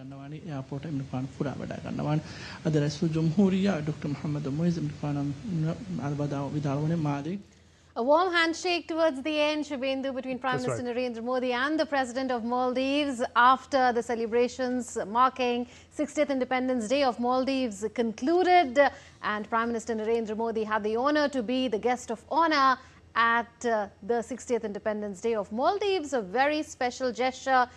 ගන්නවානේ airport එන්න පාන පුරා වඩා ගන්නවානේ අද රැස්ව ජම්හූරියා ඩොක්ටර් මොහම්මද් මොයිස් එන්න පාන අල්බදා විදාලවනේ මාදී. A warm handshake towards the end, Shubhendu, between Prime Minister Narendra Modi and the President of Maldives after the celebrations marking 60th Independence Day of Maldives concluded. And Prime Minister Narendra Modi had the honor to be the guest of honor at the 60th Independence Day of Maldives, a very special gesture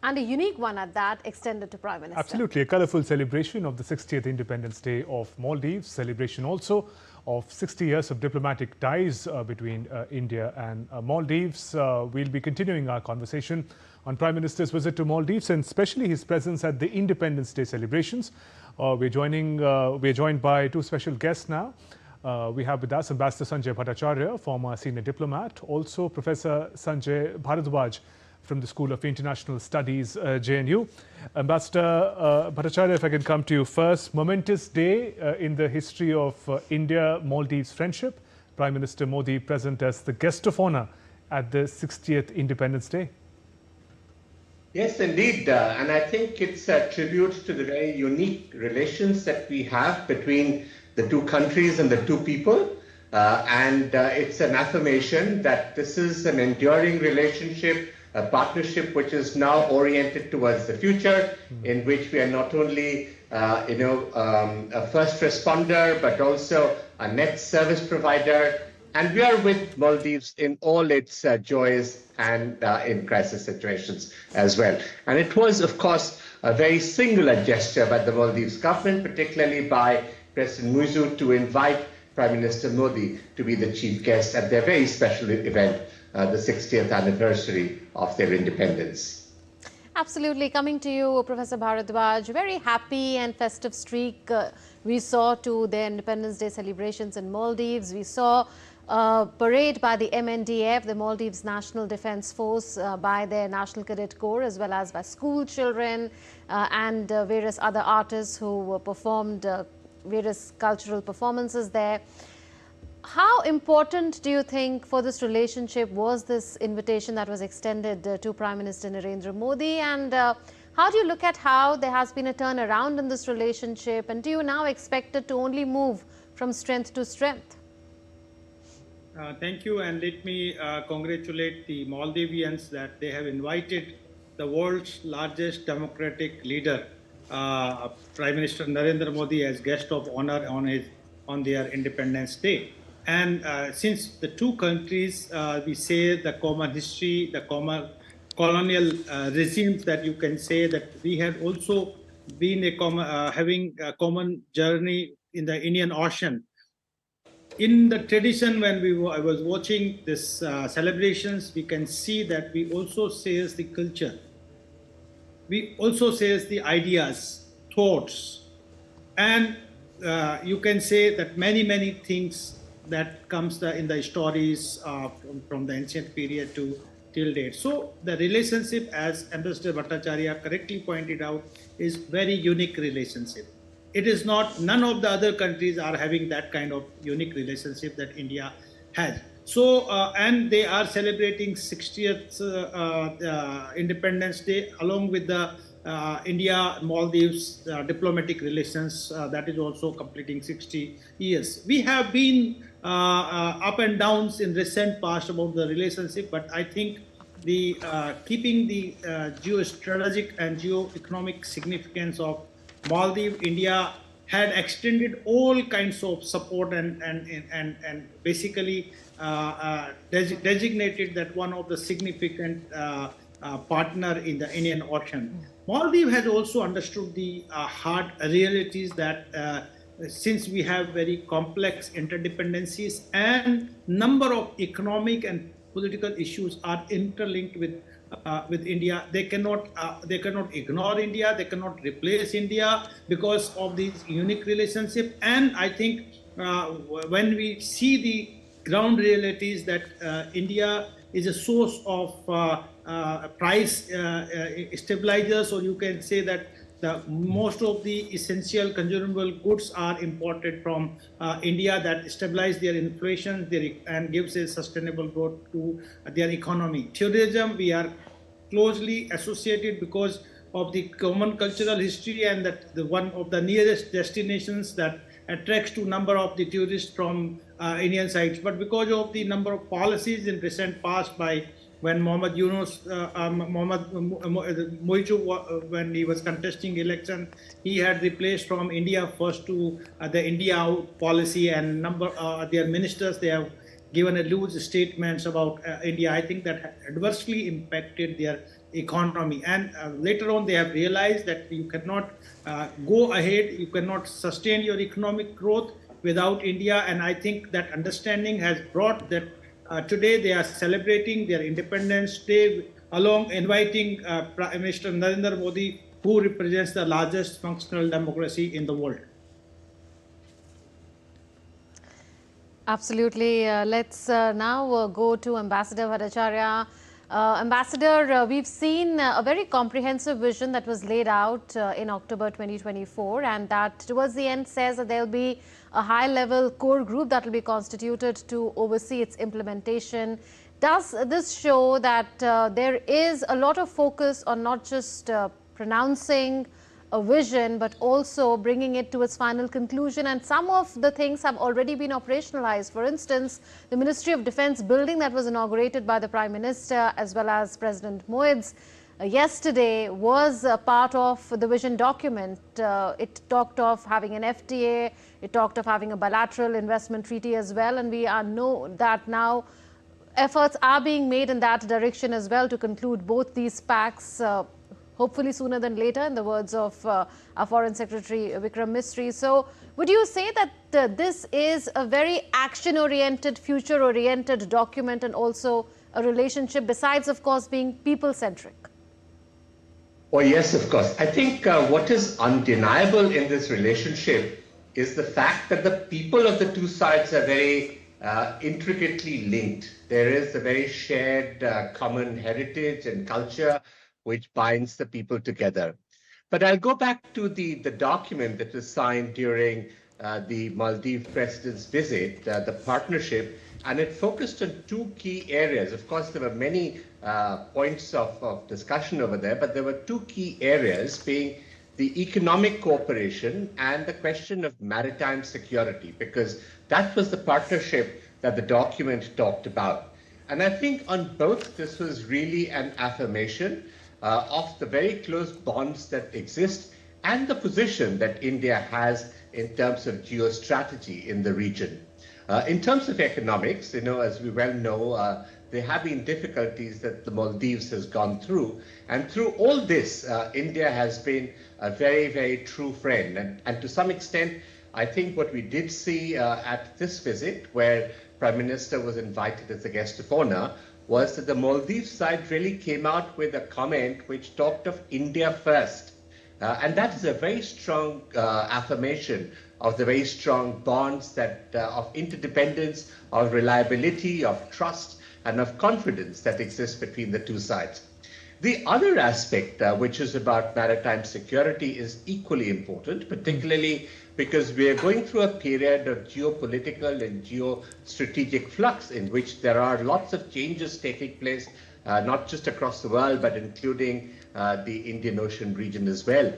and a unique one at that, extended to Prime Minister. Absolutely, a colourful celebration of the 60th Independence Day of Maldives, celebration also of 60 years of diplomatic ties between India and Maldives. We'll be continuing our conversation on Prime Minister's visit to Maldives and especially his presence at the Independence Day celebrations. We're joined by two special guests now. We have with us Ambassador Sanjay Bhattacharya, former senior diplomat, also Professor Sanjay Bharadwaj from the School of International Studies, JNU. Ambassador Bhattacharya, if I can come to you first. Momentous day in the history of India-Maldives friendship. Prime Minister Modi present as the guest of honor at the 60th Independence Day. Yes, indeed. And I think it's a tribute to the very unique relations that we have between the two countries and the two people. And it's an affirmation that this is an enduring relationship, a partnership which is now oriented towards the future, in which we are not only, a first responder, but also a net service provider. And we are with Maldives in all its joys and in crisis situations as well. And it was, of course, a very singular gesture by the Maldives government, particularly by President Muizu, to invite Prime Minister Modi to be the chief guest at their very special event, the 60th anniversary of their independence. Absolutely. Coming to you, Professor Bharadwaj, very happy and festive streak we saw to their Independence Day celebrations in Maldives. We saw a parade by the MNDF, the Maldives National Defence Force, by their National Cadet Corps, as well as by school children and various other artists who performed various cultural performances there. How important do you think for this relationship was this invitation that was extended to Prime Minister Narendra Modi? And how do you look at how there has been a turnaround in this relationship? And do you now expect it to only move from strength to strength? Thank you, and let me congratulate the Maldivians that they have invited the world's largest democratic leader, Prime Minister Narendra Modi, as guest of honor on their Independence Day. And since the two countries, we say the common history, the common colonial regimes, that you can say that we had also been having a common journey in the Indian Ocean. In the tradition, when I was watching this celebrations, we can see that we also share the culture. We also share the ideas, thoughts, and you can say that many things that comes in the stories from the ancient period to till date. So the relationship, as Ambassador Bhattacharya correctly pointed out, is very unique relationship. It is not, none of the other countries are having that kind of unique relationship that India has. So, and they are celebrating 60th Independence Day along with the India-Maldives diplomatic relations that is also completing 60 years. We have been up and downs in recent past about the relationship, but I think the keeping the geostrategic and geo-economic significance of Maldives, India had extended all kinds of support and basically designated that one of the significant partner in the Indian Ocean. Maldives has also understood the hard realities that since we have very complex interdependencies and number of economic and political issues are interlinked with India, they cannot ignore India, they cannot replace India because of these unique relationship. And I think when we see the ground realities that India is a source of price stabilizers, or you can say that most of the essential consumable goods are imported from India that stabilize their inflation and gives a sustainable growth to their economy. Tourism, we are closely associated because of the common cultural history, and that the one of the nearest destinations that attracts to number of the tourists from Indian sites. But because of the number of policies in recent past by when Mohammad Yunus, Moizu, when he was contesting election, he had replaced from India first to the India out policy, and their ministers, they have given a loose statements about India. I think that adversely impacted their economy. And later on, they have realized that you cannot go ahead, you cannot sustain your economic growth without India. And I think that understanding has brought that today they are celebrating their Independence Day, along inviting Prime Minister Narendra Modi, who represents the largest functional democracy in the world. Absolutely. Let's now go to Ambassador Bhattacharya. Ambassador, we've seen a very comprehensive vision that was laid out in October 2024, and that towards the end says that there will be a high-level core group that will be constituted to oversee its implementation. Does this show that there is a lot of focus on not just pronouncing a vision, but also bringing it to its final conclusion? And some of the things have already been operationalized. For instance, the Ministry of Defense building that was inaugurated by the Prime Minister as well as President Moiz yesterday was a part of the vision document. It talked of having an FTA, it talked of having a bilateral investment treaty as well, and we know that now efforts are being made in that direction as well to conclude both these pacts, hopefully sooner than later, in the words of our Foreign Secretary Vikram Misri. So would you say that this is a very action-oriented, future-oriented document, and also a relationship besides, of course, being people-centric? Well, yes, of course. I think what is undeniable in this relationship is the fact that the people of the two sides are very intricately linked. There is a very shared common heritage and culture which binds the people together. But I'll go back to the document that was signed during the Maldives president's visit, the partnership, and it focused on two key areas. Of course, there were many points of discussion over there, but there were two key areas, being the economic cooperation and the question of maritime security, because that was the partnership that the document talked about. And I think on both, this was really an affirmation of the very close bonds that exist and the position that India has in terms of geostrategy in the region. In terms of economics, as we well know, there have been difficulties that the Maldives has gone through. And through all this, India has been a very, very true friend. And to some extent, I think what we did see at this visit, where Prime Minister was invited as a guest of honor, was that the Maldives side really came out with a comment which talked of India first. And that is a very strong affirmation of the very strong bonds that of interdependence, of reliability, of trust, and of confidence that exists between the two sides. The other aspect, which is about maritime security, is equally important, particularly because we are going through a period of geopolitical and geostrategic flux in which there are lots of changes taking place, not just across the world, but including the Indian Ocean region as well.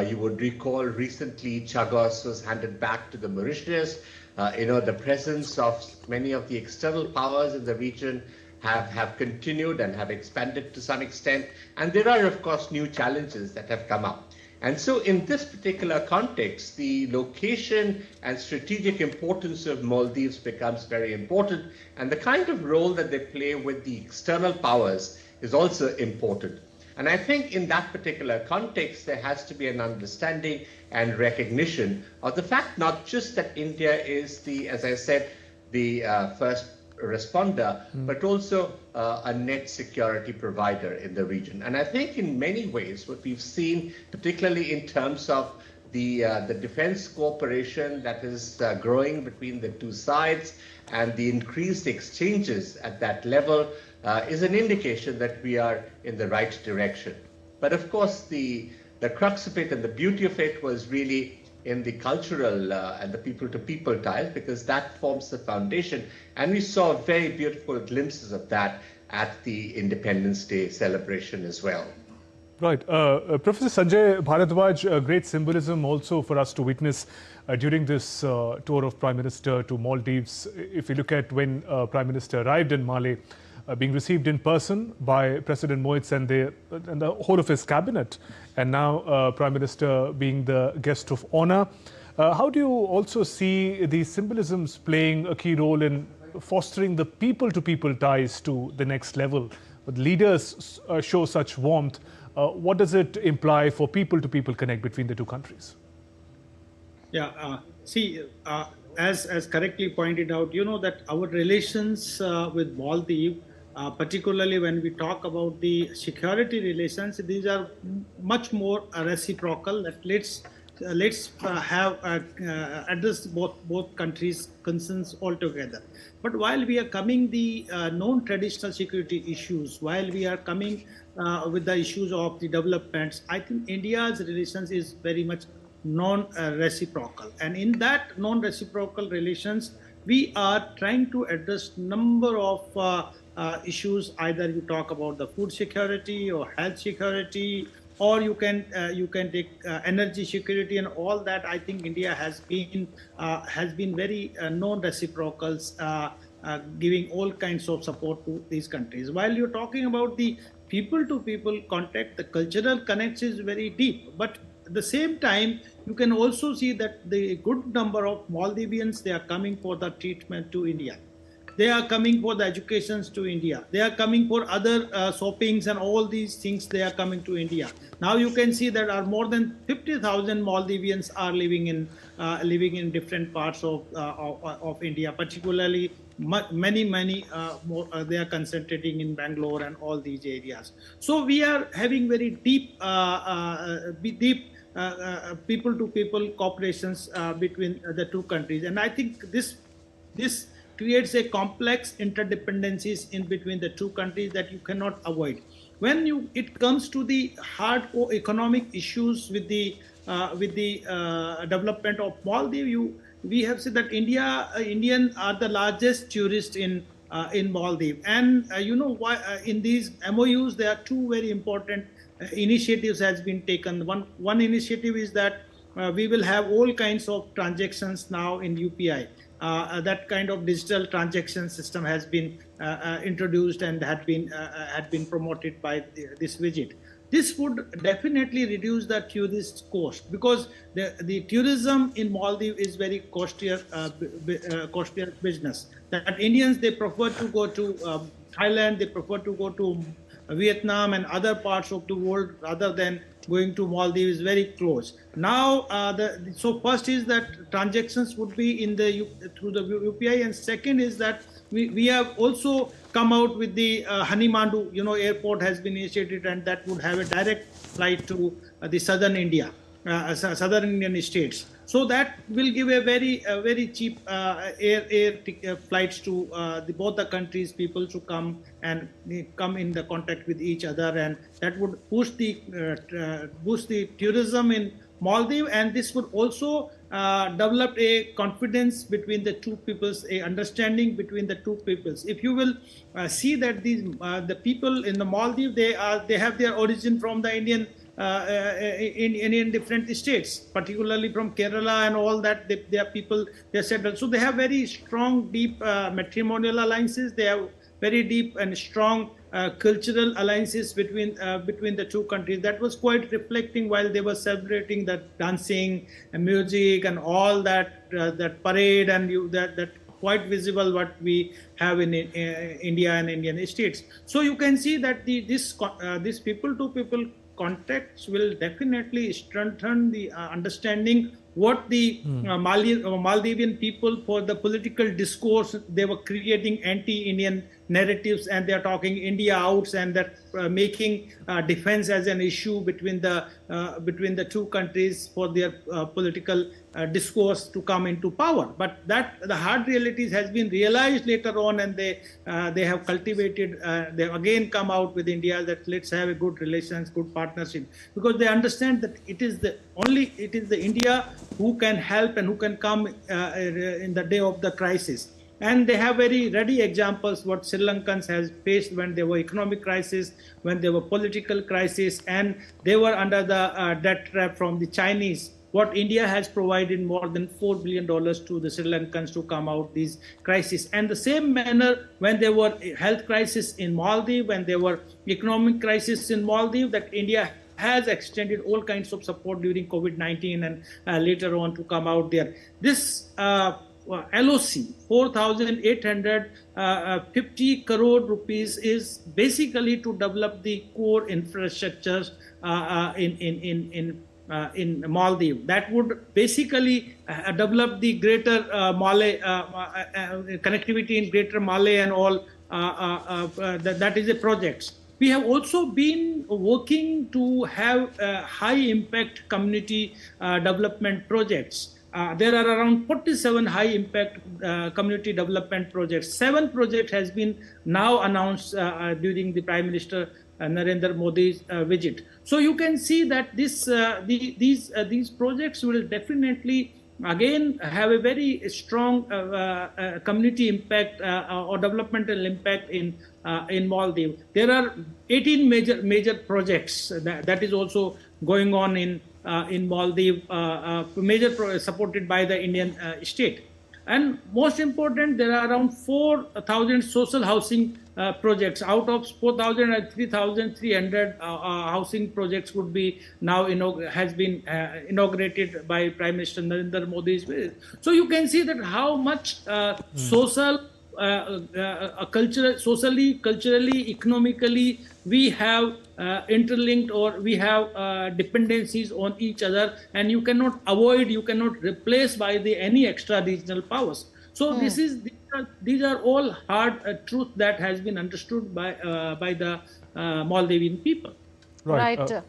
You would recall recently Chagos was handed back to the Mauritius. The presence of many of the external powers in the region have continued and have expanded to some extent. And there are, of course, new challenges that have come up. And so in this particular context, the location and strategic importance of Maldives becomes very important. And the kind of role that they play with the external powers is also important. And I think in that particular context, there has to be an understanding and recognition of the fact not just that India is as I said, the first responder, but also a net security provider in the region. And I think in many ways, what we've seen, particularly in terms of the defense cooperation that is growing between the two sides and the increased exchanges at that level, is an indication that we are in the right direction. But of course, the crux of it and the beauty of it was really in the cultural and the people-to-people ties, because that forms the foundation. And we saw very beautiful glimpses of that at the Independence Day celebration as well. Right. Professor Sanjay Bharadwaj, great symbolism also for us to witness during this tour of Prime Minister to Maldives. If you look at when Prime Minister arrived in Male, being received in person by President Moitz and the whole of his cabinet, and now Prime Minister being the guest of honor. How do you also see these symbolisms playing a key role in fostering the people-to-people ties to the next level? But leaders show such warmth. What does it imply for people-to-people connect between the two countries? Yeah, as correctly pointed out, you know that our relations with Maldives, particularly when we talk about the security relations, these are much more reciprocal. That let's have address both countries' concerns altogether. But while we are coming the non-traditional security issues, while we are coming with the issues of the developments, I think India's relations is very much non-reciprocal. And in that non-reciprocal relations, we are trying to address number of issues. Either you talk about the food security or health security, or you can take energy security and all that. I think India has been very non-reciprocals, giving all kinds of support to these countries. While you're talking about the people-to-people contact, the cultural connection is very deep. But at the same time, you can also see that the good number of Maldivians, they are coming for the treatment to India. They are coming for the educations to India. They are coming for other shoppings and all these things. They are coming to India. Now you can see that are more than 50,000 Maldivians are living in different parts of India. Particularly, many more they are concentrating in Bangalore and all these areas. So we are having very deep people-to-people cooperations between the two countries, and I think this creates a complex interdependencies in between the two countries that you cannot avoid. When it comes to the hardcore economic issues with the development of Maldives, we have said that Indian are the largest tourists in Maldives, and you know why in these MOUs there are two very important initiatives has been taken. One initiative is that we will have all kinds of transactions now in UPI. That kind of digital transaction system has been introduced and had been promoted by this visit. This would definitely reduce the tourist cost, because the tourism in Maldives is very costlier business. That Indians, they prefer to go to Thailand, they prefer to go to Vietnam and other parts of the world rather than going to Maldives is very close. Now, so first is that transactions would be through the UPI, and second is that we have also come out with the Hanimandu, airport has been initiated, and that would have a direct flight to the southern India, southern Indian states. So that will give a very cheap air flights to both the countries, people to come in the contact with each other, and that would boost the tourism in Maldives, and this would also develop a confidence between the two peoples, a understanding between the two peoples. If you will see that the people in the Maldives, they have their origin from the Indian in different states, particularly from Kerala and all that. They are people, they're settled. So they have very strong, deep matrimonial alliances. They have very deep and strong cultural alliances between the two countries. That was quite reflecting while they were celebrating that dancing and music and all that parade, and that quite visible what we have in India and Indian states. So you can see that this people-to-people contacts will definitely strengthen the understanding what the Maldivian people, for the political discourse, they were creating anti-Indian narratives, and they are talking India out, and that making defense as an issue between the two countries for their political discourse to come into power. But that the hard realities has been realized later on, and they have cultivated. They have again come out with India that let's have a good relations, good partnership, because they understand that it is the India who can help and who can come in the day of the crisis. And they have very ready examples what Sri Lankans has faced when there were economic crisis, when there were political crisis, and they were under the debt trap from the Chinese. What India has provided more than $4 billion to the Sri Lankans to come out these crises. And the same manner when there were health crisis in Maldives, when there were economic crisis in Maldives, that India has extended all kinds of support during COVID-19 and later on to come out there. This LOC, 4,850 crore rupees, is basically to develop the core infrastructures in Maldives. That would basically develop the greater Malay connectivity in greater Malay and all. That is a project. We have also been working to have high impact community development projects. There are around 47 high impact community development projects. 7 projects has been now announced during the Prime Minister Narendra Modi's visit. So you can see that these projects will definitely again have a very strong community impact or developmental impact in Maldives. There are 18 major projects that is also going on in Maldives, supported by the Indian state. And most important, there are around 4,000 social housing projects. Out of 4,000 and 3,300 housing projects would be now has been inaugurated by Prime Minister Narendra Modi's visit. So you can see that how much social, socially, culturally, economically, we have interlinked, or we have dependencies on each other, and you cannot avoid, you cannot replace by any extra regional powers. So these are all hard truth that has been understood by the Maldivian people. Right.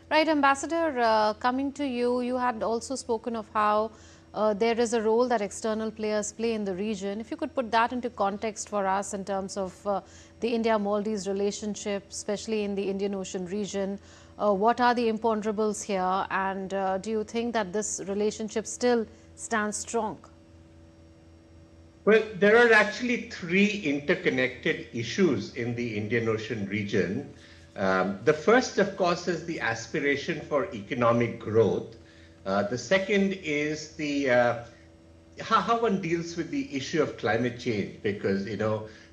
Right, Ambassador, coming to you, you had also spoken of how there is a role that external players play in the region. If you could put that into context for us in terms of the India-Maldives relationship, especially in the Indian Ocean region, what are the imponderables here, and do you think that this relationship still stands strong? Well, there are actually 3 interconnected issues in the Indian Ocean region. The first, of course, is the aspiration for economic growth. The second is the how one deals with the issue of climate change, because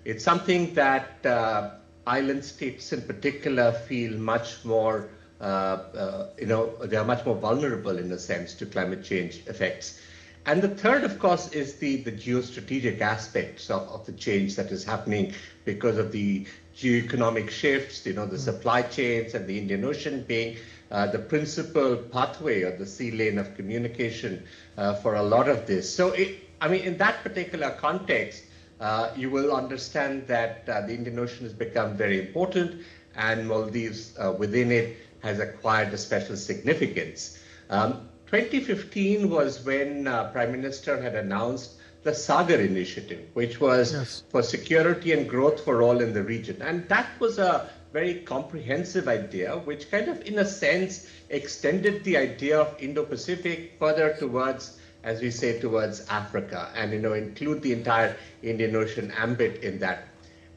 it's something that island states in particular feel much more they are much more vulnerable in a sense to climate change effects. And the third, of course, is the geostrategic aspects of the change that is happening because of the geoeconomic shifts, the supply chains, and the Indian Ocean being the principal pathway or the sea lane of communication for a lot of this. So, in that particular context, you will understand that the Indian Ocean has become very important, and Maldives within it has acquired a special significance. 2015 was when Prime Minister had announced the Sagar Initiative, which was for security and growth for all in the region. And that was a very comprehensive idea, which kind of, in a sense, extended the idea of Indo-Pacific further towards, as we say, towards Africa, and include the entire Indian Ocean ambit in that.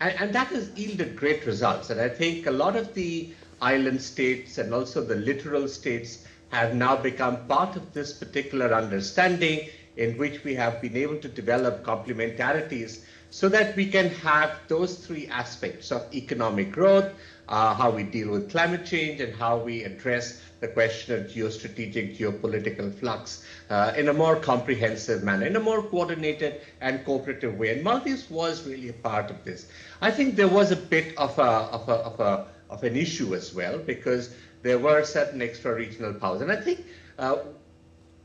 And that has yielded great results. And I think a lot of the island states and also the littoral states have now become part of this particular understanding, in which we have been able to develop complementarities so that we can have those 3 aspects of economic growth, how we deal with climate change, and how we address the question of geostrategic, geopolitical flux in a more comprehensive manner, in a more coordinated and cooperative way. And Maldives was really a part of this. I think there was a bit of an issue as well, because there were certain extra-regional powers. And I think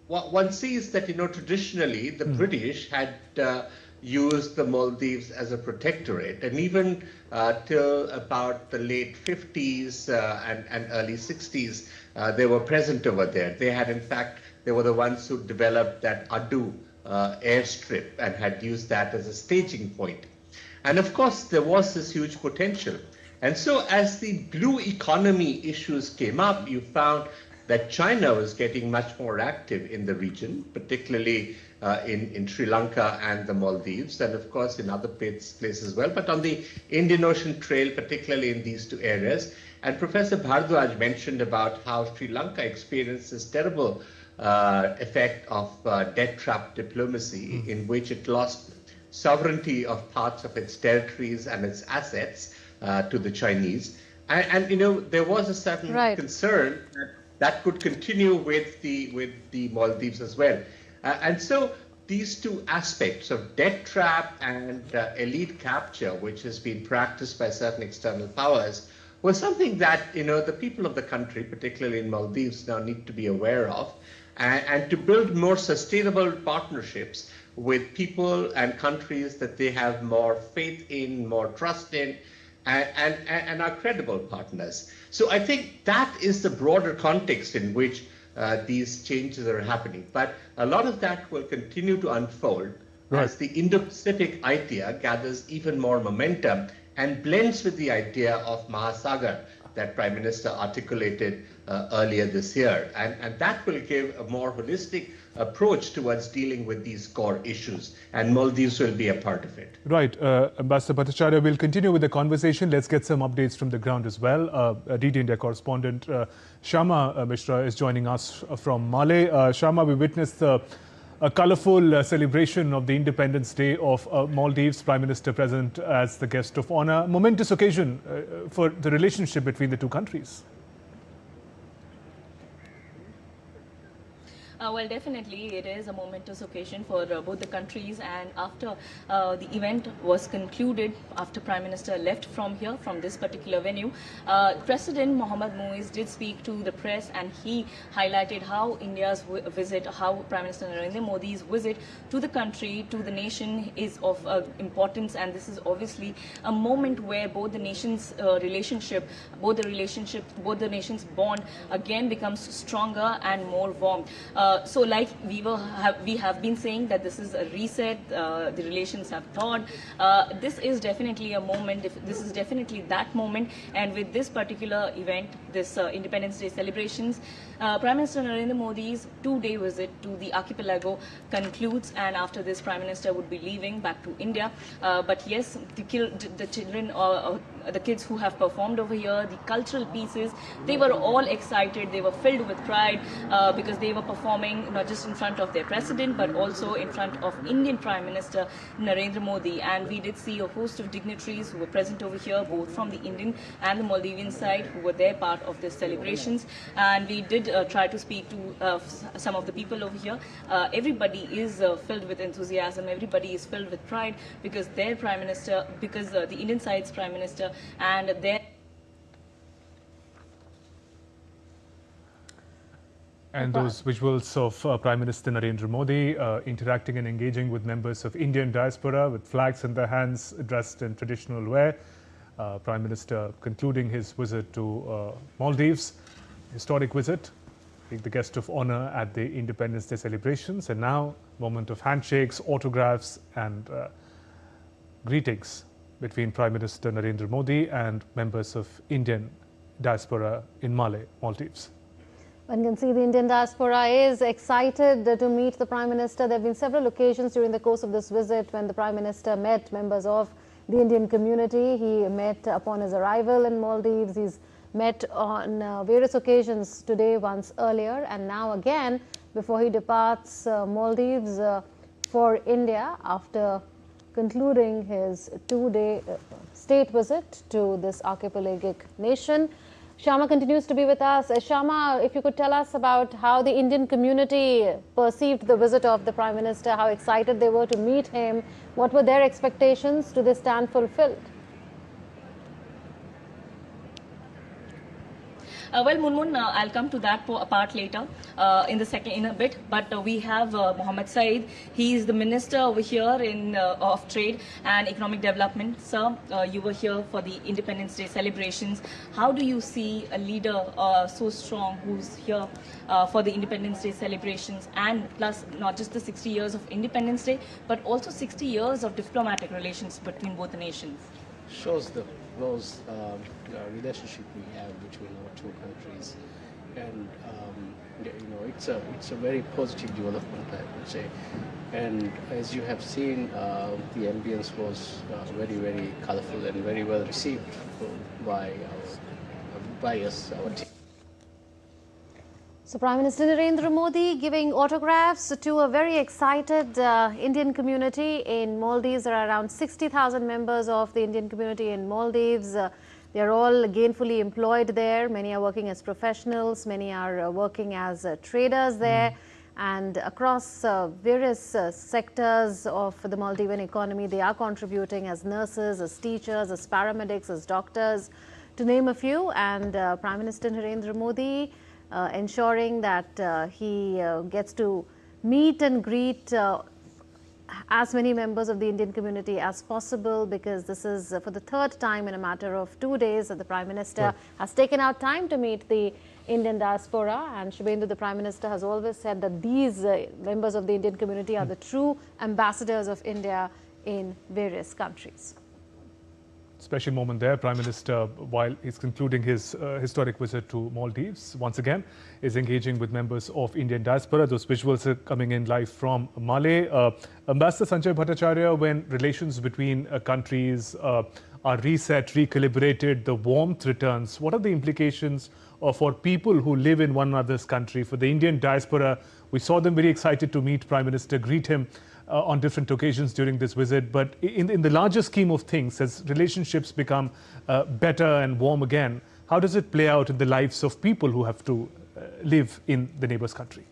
one sees that, traditionally the British had used the Maldives as a protectorate, and even till about the late 50s and early 60s, they were present over there. They had, in fact, they were the ones who developed that Adu airstrip and had used that as a staging point. And of course, there was this huge potential. And so as the blue economy issues came up, you found that China was getting much more active in the region, particularly in Sri Lanka and the Maldives, and of course in other places as well, but on the Indian Ocean Trail, particularly in these two areas. And Professor Bharadwaj mentioned about how Sri Lanka experienced this terrible effect of debt trap diplomacy, in which it lost sovereignty of parts of its territories and its assets to the Chinese. And you know, there was a certain concern that could continue with the Maldives as well. And so these two aspects of debt trap and elite capture, which has been practiced by certain external powers, was something that, you know, the people of the country, particularly in Maldives, now need to be aware of, and to build more sustainable partnerships with people and countries that they have more faith in, more trust in, and are credible partners. So I think that is the broader context in which these changes are happening. But a lot of that will continue to unfold as the Indo-Pacific idea gathers even more momentum and blends with the idea of Mahasagar that Prime Minister articulated earlier this year. And that will give a more holistic approach towards dealing with these core issues. And Maldives will be a part of it. Right. Ambassador Bhattacharya, we'll continue with the conversation. Let's get some updates from the ground as well. DD India correspondent Shama Mishra is joining us from Male. Shama, we witnessed a colourful celebration of the Independence Day of Maldives, Prime Minister present as the guest of honour. Momentous occasion for the relationship between the two countries. Well, definitely it is a momentous occasion for both the countries, and after the event was concluded, after Prime Minister left from here, from this particular venue, President Mohammad Muiz did speak to the press, and he highlighted how India's visit, how Prime Minister Narendra Modi's visit to the country, to the nation is of importance, and this is obviously a moment where both the nations' relationship, both the nations' bond again becomes stronger and more warm. So like we have been saying that this is a reset, the relations have thawed. This is definitely a moment, this is definitely that moment, and with this particular event, this Independence Day celebrations, Prime Minister Narendra Modi's two-day visit to the archipelago concludes, and after this Prime Minister would be leaving back to India. But yes, the children, the kids who have performed over here, the cultural pieces, they were all excited, they were filled with pride because they were performing not just in front of their president but also in front of Indian Prime Minister Narendra Modi. And we did see a host of dignitaries who were present over here, both from the Indian and the Maldivian side, who were there part of the celebrations. And we did try to speak to some of the people over here. Everybody is filled with enthusiasm, everybody is filled with pride because their Prime Minister, because the Indian side's Prime Minister and their... And those visuals of Prime Minister Narendra Modi interacting and engaging with members of Indian diaspora with flags in their hands, dressed in traditional wear. Prime Minister concluding his visit to Maldives, historic visit, being the guest of honor at the Independence Day celebrations. And now, moment of handshakes, autographs and greetings between Prime Minister Narendra Modi and members of Indian diaspora in Male, Maldives. One can see the Indian diaspora is excited to meet the Prime Minister. There have been several occasions during the course of this visit when the Prime Minister met members of the Indian community. He met upon his arrival in Maldives. He's met on various occasions today, once earlier, and now again before he departs Maldives for India after concluding his two-day state visit to this archipelagic nation. Shama continues to be with us. Shama, if you could tell us about how the Indian community perceived the visit of the Prime Minister, how excited they were to meet him, what were their expectations? Do they stand fulfilled? Well, Munmun, I'll come to that part later in a bit. But we have Mohammed Saeed. He is the minister over here of Trade and Economic Development. Sir, you were here for the Independence Day celebrations. How do you see a leader so strong who's here for the Independence Day celebrations, and plus not just the 60 years of Independence Day, but also 60 years of diplomatic relations between both the nations? Shows the close relationship we have between our two countries. and it's a very positive development, I would say. And as you have seen, the ambience was very, very colorful and very well received by us, our team. So Prime Minister Narendra Modi giving autographs to a very excited Indian community in Maldives. There are around 60,000 members of the Indian community in Maldives. They are all gainfully employed there. Many are working as professionals. Many are working as traders there. And across various sectors of the Maldivian economy, they are contributing as nurses, as teachers, as paramedics, as doctors, to name a few. And Prime Minister Narendra Modi ensuring that he gets to meet and greet as many members of the Indian community as possible, because this is for the third time in a matter of 2 days that the Prime Minister has taken out time to meet the Indian diaspora. And Shubhendu, the Prime Minister, has always said that these members of the Indian community are the true ambassadors of India in various countries. Special moment there. Prime Minister, while he's concluding his historic visit to Maldives, once again is engaging with members of Indian diaspora. Those visuals are coming in live from Malé. Ambassador Sanjay Bhattacharya, when relations between countries are reset, recalibrated, the warmth returns, what are the implications for people who live in one another's country? For the Indian diaspora, we saw them very excited to meet Prime Minister, greet him on different occasions during this visit. But in the larger scheme of things, as relationships become better and warm again, how does it play out in the lives of people who have to live in the neighbor's country?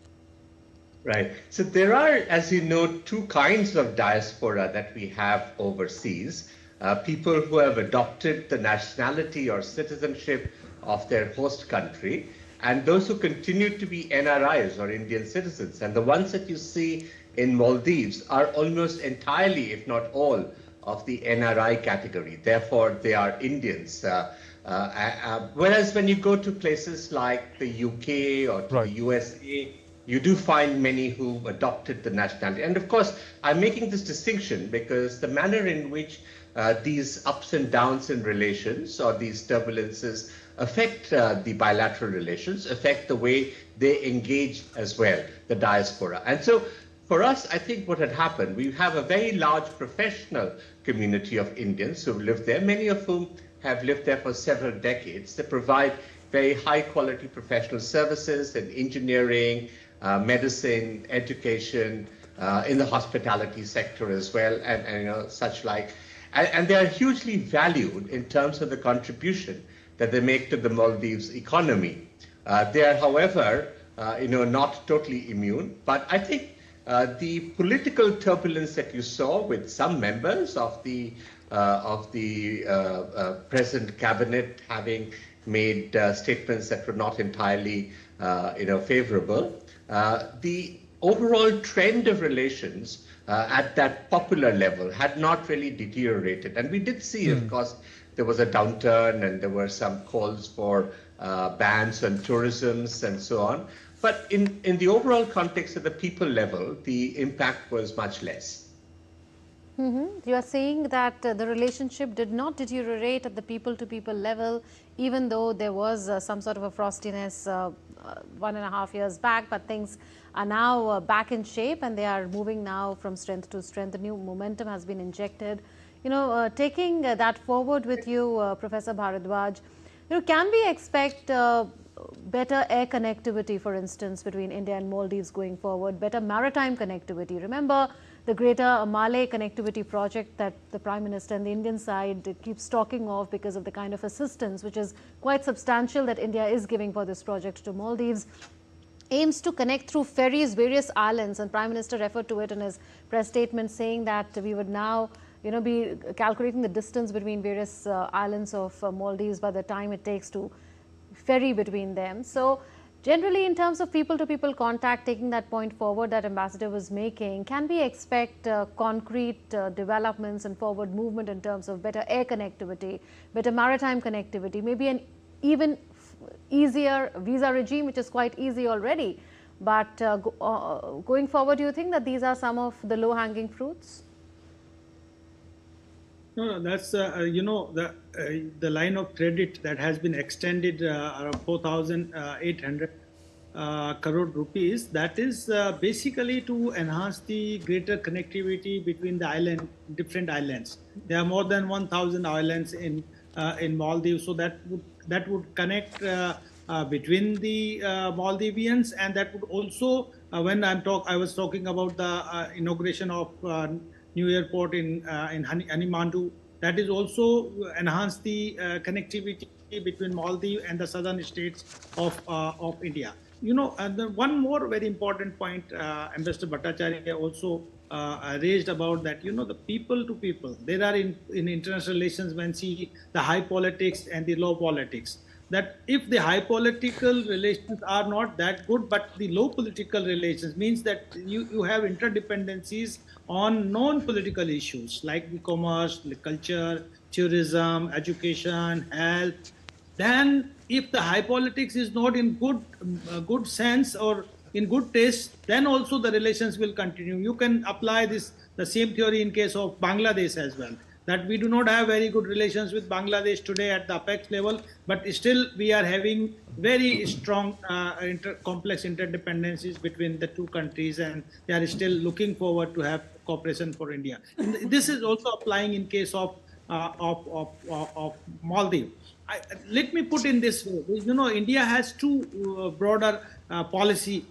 Right. So there are, as you know, two kinds of diaspora that we have overseas. People who have adopted the nationality or citizenship of their host country, and those who continue to be NRIs or Indian citizens. And the ones that you see in Maldives are almost entirely, if not all, of the NRI category. Therefore, they are Indians. Whereas when you go to places like the UK or to the USA, you do find many who adopted the nationality. And of course, I'm making this distinction because the manner in which these ups and downs in relations or these turbulences affect the bilateral relations, affect the way they engage as well, the diaspora. And so for us, I think what had happened, we have a very large professional community of Indians who live there, many of whom have lived there for several decades. They provide very high quality professional services in engineering, medicine, education, in the hospitality sector as well, and such like. And they are hugely valued in terms of the contribution that they make to the Maldives economy. They are, however, not totally immune, but I think the political turbulence that you saw with some members of the present cabinet having made statements that were not entirely, favorable, the overall trend of relations at that popular level had not really deteriorated. And we did see, of course, there was a downturn and there were some calls for bans on tourism and so on. But in the overall context at the people level, the impact was much less. You are saying that the relationship did not deteriorate at the people-to-people level, even though there was some sort of a frostiness 1.5 years back, but things are now back in shape and they are moving now from strength to strength. The new momentum has been injected. Taking that forward with you, Professor Bharadwaj, can we expect better air connectivity, for instance, between India and Maldives going forward, better maritime connectivity? Remember the greater Malé connectivity project that the Prime Minister and the Indian side keeps talking of because of the kind of assistance which is quite substantial that India is giving for this project to Maldives, aims to connect through ferries various islands, and Prime Minister referred to it in his press statement, saying that we would now be calculating the distance between various islands of Maldives by the time it takes to ferry between them. So generally, in terms of people-to-people contact, taking that point forward that Ambassador was making, can we expect concrete developments and forward movement in terms of better air connectivity, better maritime connectivity, maybe an even easier visa regime, which is quite easy already? But going forward, do you think that these are some of the low-hanging fruits? No, that's the line of credit that has been extended around 4,800 crore rupees. That is basically to enhance the greater connectivity between the different islands. There are more than 1,000 islands in Maldives, so that would connect between the Maldivians, and that would also when I was talking about the inauguration of new airport in Hanimandu, that is also enhance the connectivity between Maldives and the southern states of India. And the one more very important point Ambassador Bhattacharya also raised about that, the people to people. There are in international relations when see the high politics and the low politics, that if the high political relations are not that good, but the low political relations means that you have interdependencies on non-political issues like the commerce, the culture, tourism, education, health. Then if the high politics is not in good sense or in good taste, then also the relations will continue. You can apply the same theory in case of Bangladesh as well, that we do not have very good relations with Bangladesh today at the apex level, but still we are having very strong complex interdependencies between the two countries, and they are still looking forward to have cooperation for India. And this is also applying in case of Maldives. Let me put in this way. India has two broader policies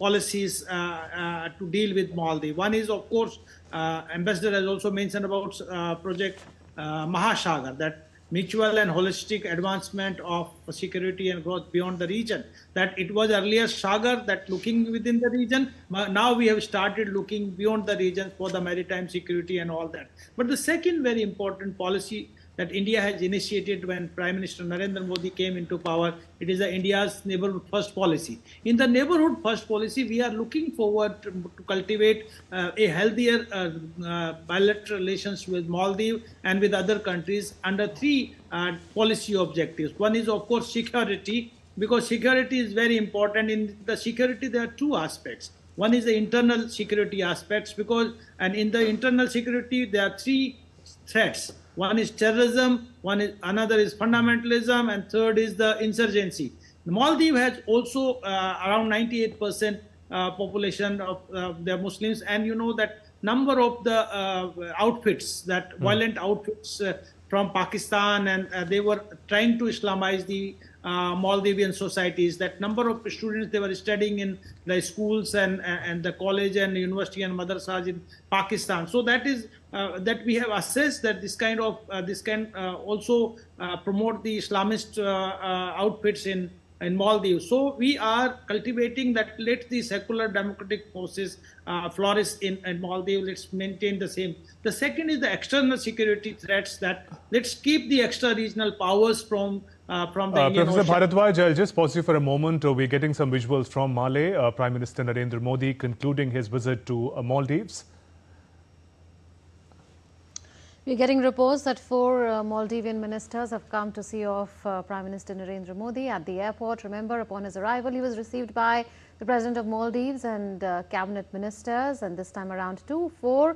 to deal with Maldives. One is, of course, Ambassador has also mentioned about project Mahashagar, that mutual and holistic advancement of security and growth beyond the region. That it was earlier Sagar, that looking within the region. Now we have started looking beyond the region for the maritime security and all that. But the second very important policy that India has initiated when Prime Minister Narendra Modi came into power, it is India's neighborhood first policy. In the neighborhood first policy, we are looking forward to cultivate a healthier bilateral relations with Maldives and with other countries under three policy objectives. One is, of course, security, because security is very important. In the security, there are two aspects. One is the internal security aspects, and in the internal security, there are three threats. One is terrorism, another is fundamentalism, and third is the insurgency. Maldives has also around 98% population of the Muslims, and that number of the outfits, that violent outfits from Pakistan, and they were trying to Islamize the Maldivian societies. That number of students, they were studying in the schools and the college and university and madrasas in Pakistan. So that is that we have assessed that this can also promote the Islamist outfits in Maldives. So we are cultivating that, let the secular democratic forces flourish in Maldives. Let's maintain the same. The second is the external security threats, that let's keep the extra-regional powers from the Indian Professor Ocean. Bharadwaj, I'll just pause you for a moment. We're getting some visuals from Male. Prime Minister Narendra Modi concluding his visit to Maldives. We're getting reports that 4 Maldivian ministers have come to see off Prime Minister Narendra Modi at the airport. Remember, upon his arrival, he was received by the President of Maldives and cabinet ministers. And this time around, 4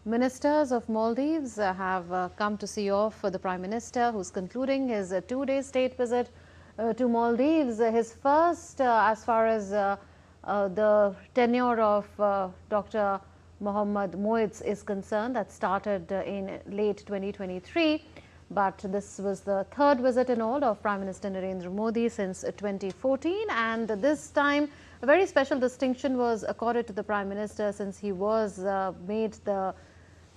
ministers of Maldives have come to see off the Prime Minister, who's concluding his 2-day state visit to Maldives. His first, as far as the tenure of Dr. Mohammed Moiz is concerned, that started in late 2023, but this was the 3rd visit in all of Prime Minister Narendra Modi since 2014, and this time a very special distinction was accorded to the Prime Minister, since he was made the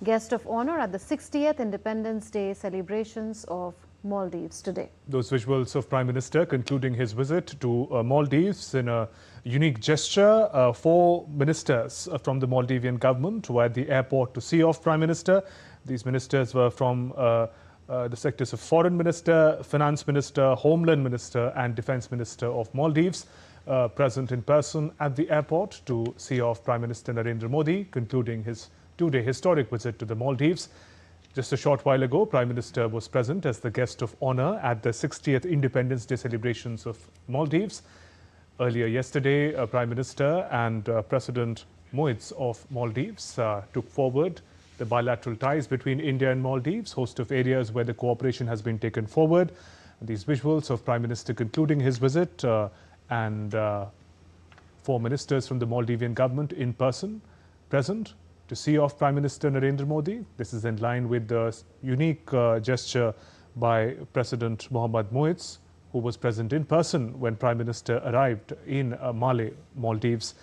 guest of honor at the 60th Independence Day celebrations of Maldives today. Those visuals of Prime Minister concluding his visit to Maldives in a unique gesture. 4 ministers from the Maldivian government were at the airport to see off Prime Minister. These ministers were from the sectors of Foreign Minister, Finance Minister, Homeland Minister and Defence Minister of Maldives, present in person at the airport to see off Prime Minister Narendra Modi, concluding his 2-day historic visit to the Maldives. Just a short while ago, Prime Minister was present as the guest of honor at the 60th Independence Day celebrations of Maldives. Earlier yesterday, Prime Minister and President Moiz of Maldives took forward the the bilateral ties between India and Maldives, host of areas where the cooperation has been taken forward. These visuals of Prime Minister concluding his visit and 4 ministers from the Maldivian government in person present to see off Prime Minister Narendra Modi. This is in line with the unique gesture by President Mohammad Moez, who was present in person when Prime Minister arrived in Maldives.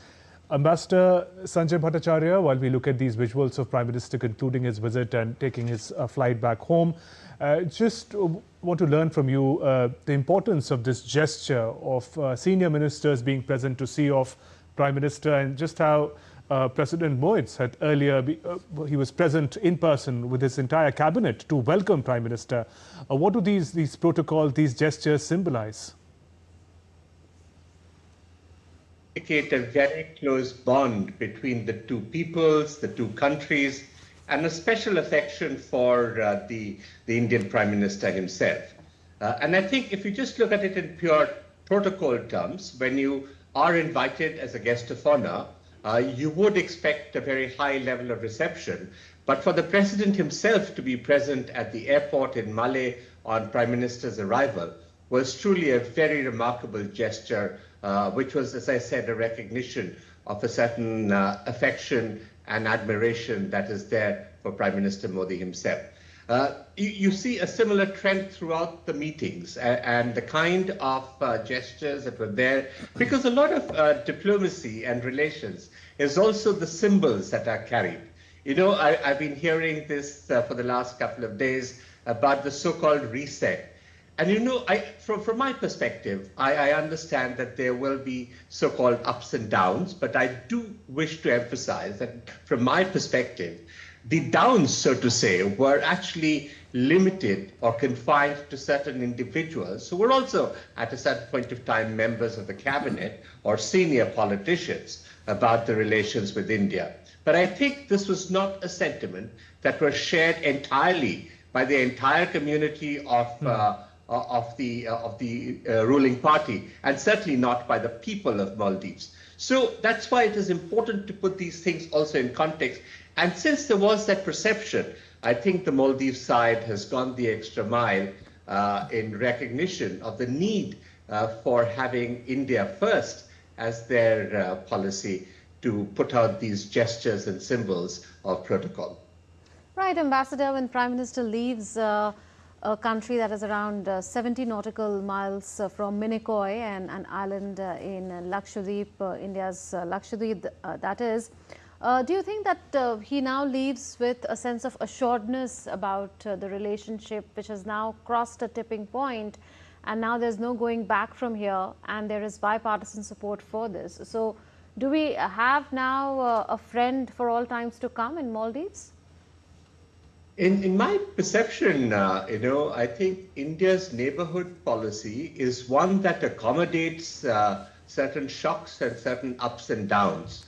Ambassador Sanjay Bhattacharya, while we look at these visuals of Prime Minister concluding his visit and taking his flight back home, just want to learn from you the importance of this gesture of senior ministers being present to see off Prime Minister, and just how President Moez had earlier, he was present in person with his entire cabinet to welcome Prime Minister. What do these protocols, these gestures symbolize? Indicate a very close bond between the two peoples, the two countries, and a special affection for the Indian Prime Minister himself. And I think if you just look at it in pure protocol terms, when you are invited as a guest of honor, you would expect a very high level of reception. But for the President himself to be present at the airport in Malé on Prime Minister's arrival was truly a very remarkable gesture, which was, as I said, a recognition of a certain affection and admiration that is there for Prime Minister Modi himself. You see a similar trend throughout the meetings and the kind of gestures that were there, because a lot of diplomacy and relations is also the symbols that are carried. You know, I've been hearing this for the last couple of days about the so-called reset. And you know, from my perspective, I understand that there will be so-called ups and downs, but I do wish to emphasize that from my perspective, the downs, so to say, were actually limited or confined to certain individuals who were also at a certain point of time members of the cabinet or senior politicians about the relations with India. But I think this was not a sentiment that was shared entirely by the entire community of the ruling party, and certainly not by the people of Maldives. So that's why it is important to put these things also in context. And since there was that perception, I think the Maldives side has gone the extra mile in recognition of the need for having India first as their policy to put out these gestures and symbols of protocol. Right, Ambassador, when Prime Minister leaves a country that is around 70 nautical miles from Minicoy, an island in Lakshadweep, India's Lakshadweep, that is, do you think that he now leaves with a sense of assuredness about the relationship, which has now crossed a tipping point, and now there's no going back from here, and there is bipartisan support for this? So do we have now a friend for all times to come in Maldives? In my perception, you know, I think India's neighborhood policy is one that accommodates certain shocks and certain ups and downs.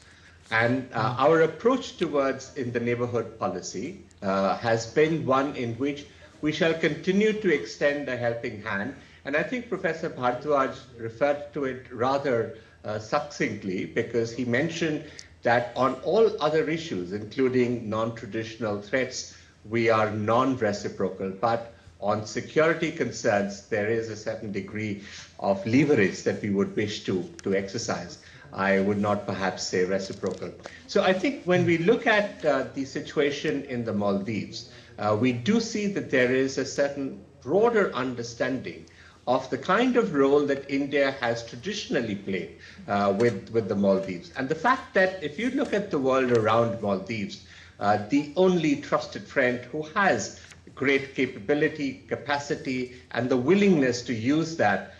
And our approach towards in the neighborhood policy has been one in which we shall continue to extend a helping hand. And I think Professor Bharadwaj referred to it rather succinctly, because he mentioned that on all other issues, including non-traditional threats, we are non-reciprocal, but on security concerns, there is a certain degree of leverage that we would wish to exercise. I would not perhaps say reciprocal. So I think when we look at the situation in the Maldives, we do see that there is a certain broader understanding of the kind of role that India has traditionally played with the Maldives. And the fact that if you look at the world around Maldives, the only trusted friend who has great capability, capacity, and the willingness to use that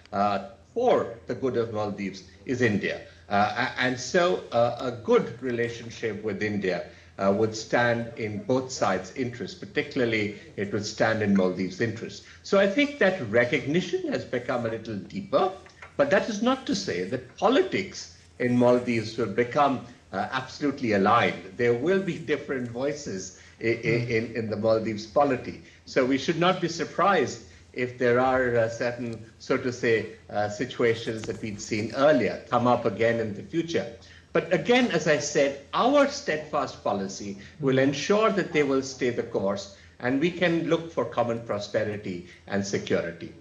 for the good of Maldives is India. And so a good relationship with India would stand in both sides' interest, particularly it would stand in Maldives' interest. So I think that recognition has become a little deeper, but that is not to say that politics in Maldives will become absolutely aligned. There will be different voices in the Maldives polity. So we should not be surprised if there are certain, so to say, situations that we'd seen earlier come up again in the future. But again, as I said, our steadfast policy will ensure that they will stay the course and we can look for common prosperity and security.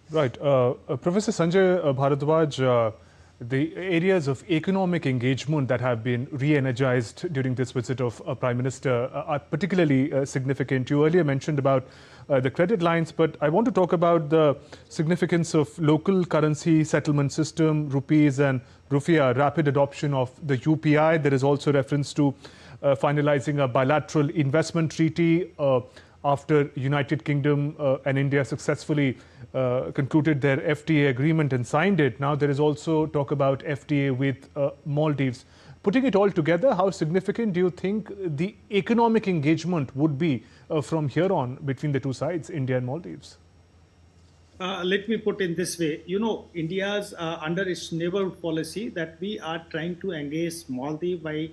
Right. Professor Sanjay Bharadwaj, the areas of economic engagement that have been re-energized during this visit of Prime Minister are particularly significant. You earlier mentioned about the credit lines, but I want to talk about the significance of local currency settlement system, rupees and rufiya, rapid adoption of the UPI. There is also reference to finalizing a bilateral investment treaty after United Kingdom and India successfully concluded their FTA agreement and signed it. Now there is also talk about FTA with Maldives. Putting it all together, how significant do you think the economic engagement would be from here on between the two sides, India and Maldives? Let me put in this way. You know, India's under its neighborhood policy that we are trying to engage Maldives by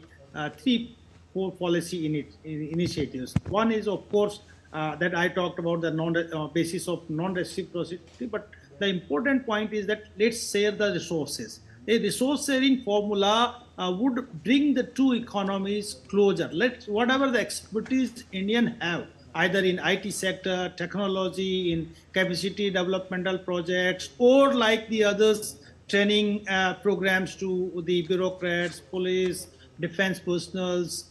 four policy initiatives. One is, of course, that I talked about the basis of non-reciprocity, but the important point is that let's share the resources. A resource sharing formula would bring the two economies closer. Whatever the expertise Indian have, either in IT sector, technology, in capacity developmental projects, or like the others, training programs to the bureaucrats, police, defense personals,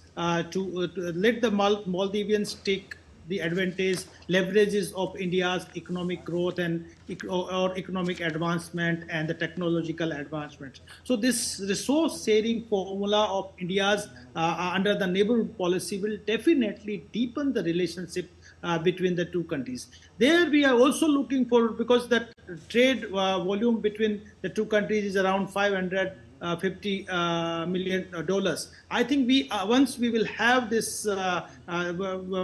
to let the Maldivians take the advantage, leverages of India's economic growth and or economic advancement and the technological advancement. So this resource sharing formula of India's under the neighborhood policy will definitely deepen the relationship between the two countries. There we are also looking for, because the trade volume between the two countries is around $550 million. I think once we will have this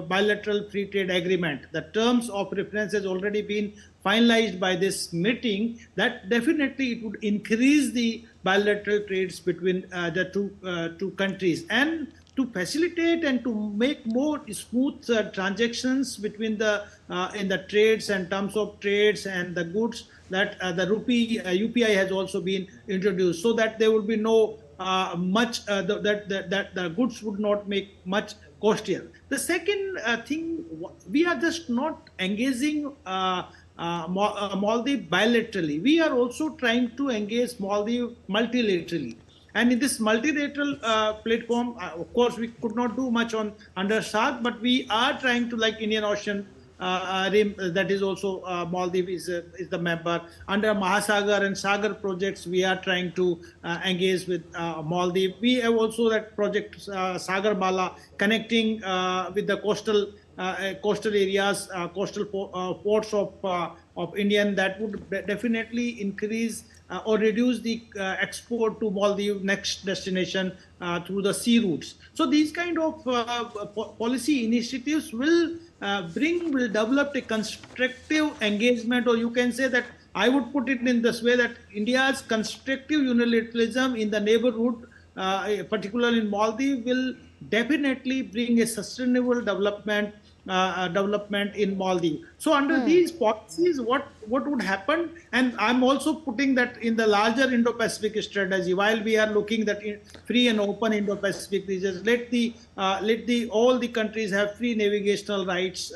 bilateral free trade agreement, the terms of reference has already been finalized by this meeting, that definitely it would increase the bilateral trades between the two countries, and to facilitate and to make more smooth transactions between the in the trades and terms of trades and the goods, that the UPI has also been introduced, so that there will be no much that the goods would not make much costlier. The second thing, we are just not engaging Maldives bilaterally. We are also trying to engage Maldives multilaterally. And in this multilateral platform, of course, we could not do much under SAARC, but we are trying to, like Indian Ocean Rim, that is also Maldives is the member. Under Mahasagar and Sagar projects, we are trying to engage with Maldives. We have also that project Sagar Mala, connecting with the coastal areas, coastal ports of Indian, that would definitely increase or reduce the export to Maldives next destination through the sea routes. So these kind of policy initiatives will develop a constructive engagement, or you can say that I would put it in this way, that India's constructive unilateralism in the neighborhood, particularly in Maldives, will definitely bring a sustainable development in Maldives. So under these policies, what would happen, and I'm also putting that in the larger Indo-Pacific strategy, while we are looking that free and open Indo-Pacific regions, let all the countries have free navigational rights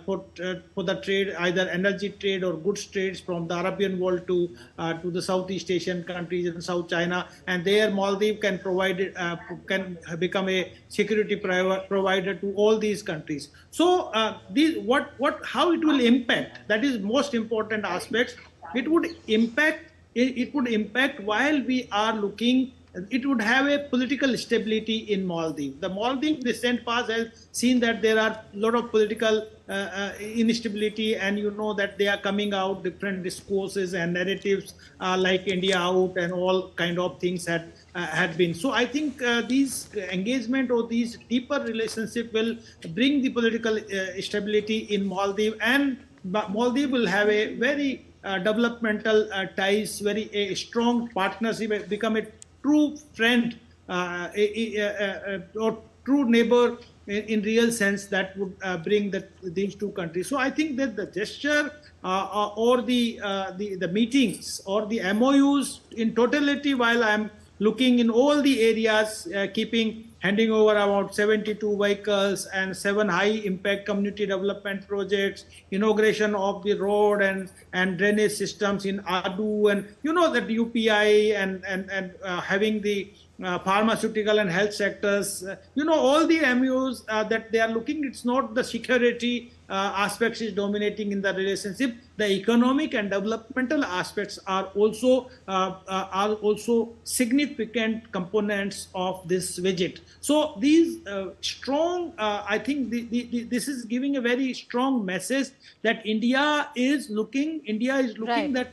for the trade, either energy trade or goods trades from the Arabian world to the Southeast Asian countries and South China, and there Maldives can become a security provider to all these countries. So how it will impact, that is most important aspects. It would impact while we are looking. It would have a political stability in Maldives. The Maldives recent past has seen that there are a lot of political instability, and you know that they are coming out different discourses and narratives like India out and all kind of things had been. So I think these engagement or these deeper relationship will bring the political stability in Maldives, and Maldives will have a very developmental ties, a strong partnership, become a true friend or true neighbor in real sense, that would bring these two countries. So I think that the gesture or the meetings or the MOUs in totality, while I'm looking in all the areas, handing over about 72 vehicles and 7 high-impact community development projects, inauguration of the road and drainage systems in Adu, and that UPI and having the pharmaceutical and health sectors, all the MOUs that they are looking. It's not the security aspects is dominating in the relationship. The economic and developmental aspects are also significant components of this visit. So these strong, I think this is giving a very strong message that India is looking Right. that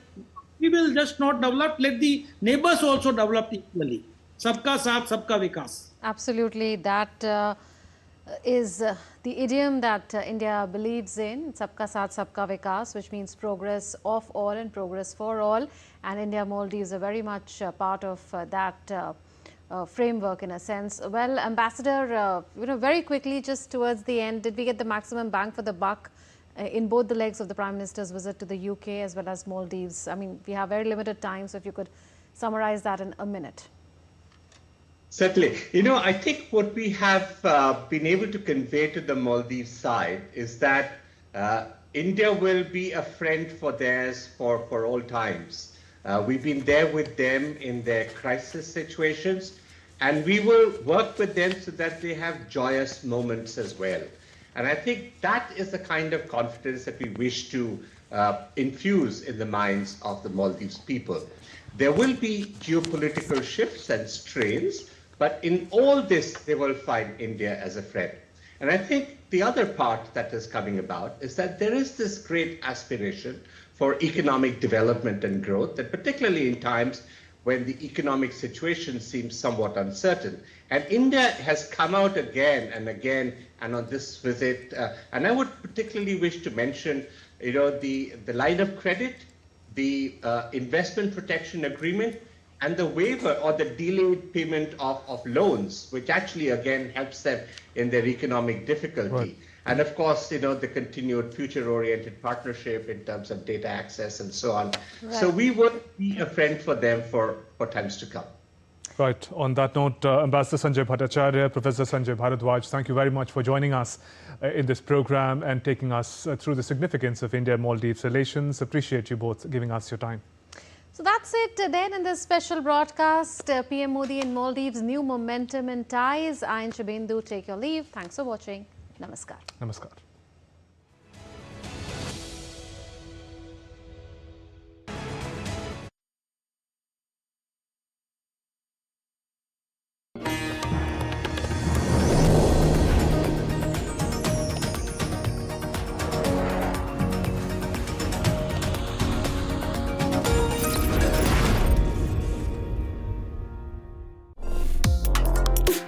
we will just not develop, let the neighbors also develop equally. Sabka saath, sabka vikas. Absolutely. That is the idiom that India believes in, Sabka Saath, Sabka Vikas, which means progress of all and progress for all. And India-Maldives are very much part of that framework in a sense. Well, Ambassador, very quickly, just towards the end, did we get the maximum bang for the buck in both the legs of the Prime Minister's visit to the UK as well as Maldives? I mean, we have very limited time, so if you could summarize that in a minute. Certainly. I think what we have been able to convey to the Maldives side is that India will be a friend for theirs for all times. We've been there with them in their crisis situations, and we will work with them so that they have joyous moments as well. And I think that is the kind of confidence that we wish to infuse in the minds of the Maldives people. There will be geopolitical shifts and strains, but in all this, they will find India as a friend. And I think the other part that is coming about is that there is this great aspiration for economic development and growth, that particularly in times when the economic situation seems somewhat uncertain. And India has come out again and again, and on this visit, and I would particularly wish to mention, the line of credit, the investment protection agreement, and the waiver or the delayed payment of loans, which actually again helps them in their economic difficulty. Right. And of course, the continued future-oriented partnership in terms of data access and so on. Right. So we would be a friend for them for times to come. Right. On that note, Ambassador Sanjay Bhattacharya, Professor Sanjay Bharadwaj, thank you very much for joining us in this program and taking us through the significance of India-Maldives relations. Appreciate you both giving us your time. So that's it then in this special broadcast. PM Modi in Maldives, new momentum in ties. I am Shubhendu, take your leave. Thanks for watching. Namaskar. Namaskar.